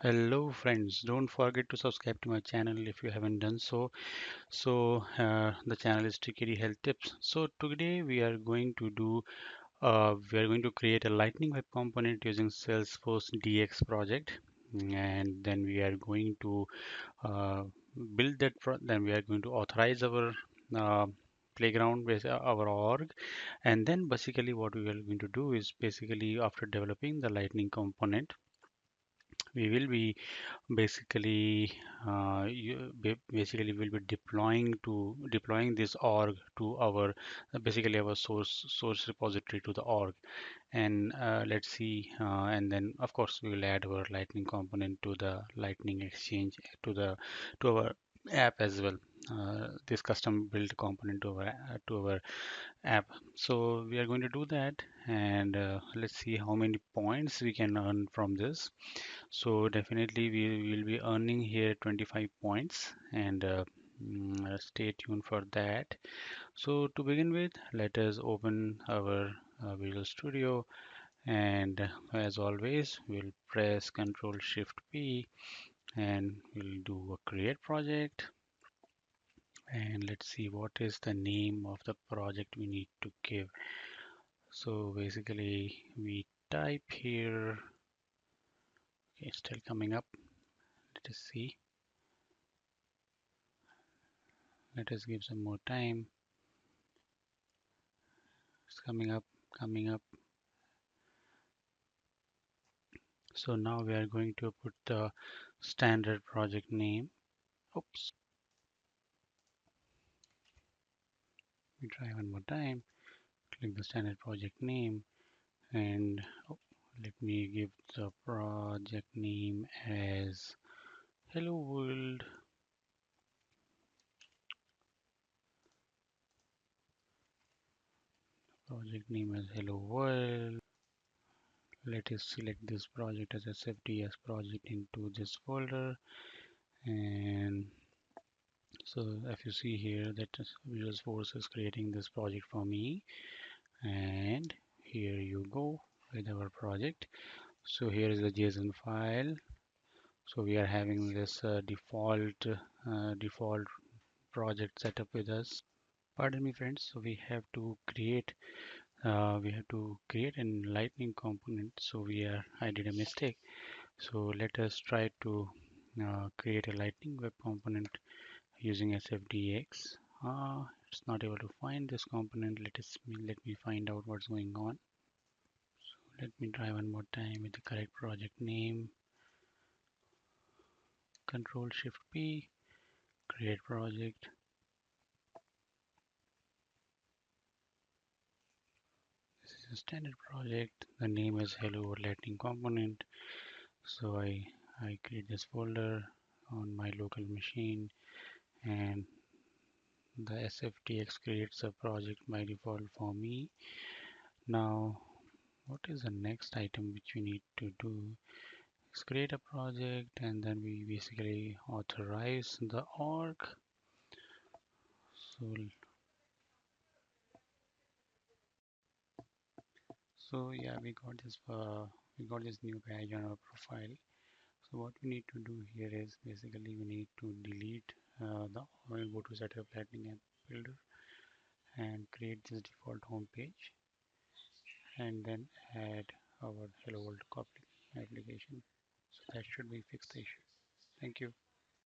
Hello friends, don't forget to subscribe to my channel if you haven't done so. The channel is Trickery Health Tips. So today we are going to create a Lightning Web Component using Salesforce DX project, and then we are going to uh, then we are going to authorize our uh, playground with our org, and then basically what we are going to do is basically after developing the Lightning component, we will be basically basically we'll be deploying this org to our basically our source repository to the org, and let's see, and then of course we will add our lightning component to the lightning exchange to our app as well, this custom built component to our app. So we are going to do that, and let's see how many points we can earn from this. So definitely we will be earning here 25 points, and stay tuned for that. So to begin with, let us open our Visual Studio, and as always we'll press Ctrl+Shift+P, and we'll do a create project, and let's see what is the name of the project we need to give. So basically we type here, okay, it's still coming up. Let us see. Let us give some more time. It's coming up. So now we are going to put the standard project name. Oops, we try one more time. Click the standard project name, and oh, let me give the project name as Hello World. Project name as Hello World. Let us select this project as SFDX project into this folder, and so if you see here that Visual Force is creating this project for me, and here you go with our project. So here is the JSON file. So we are having this default project setup with us. Pardon me, friends. So we have to create a lightning component. So I did a mistake. So let us try to create a lightning web component using SFDX. It's not able to find this component. Let me find out what's going on. Let me try one more time with the correct project name. Ctrl+Shift+P, create project. This is a standard project. The name is Hello World Lightning Component. So I create this folder on my local machine, and the SFDX creates a project by default for me. Now, what is the next item which we need to do? Is create a project, and then we basically authorize the org. So yeah, we got this new badge on our profile. So what we need to do here is basically we need to delete go to setup lightning app builder and create this default home page, and then add our hello world copy application. So that should be fix the issue. Thank you.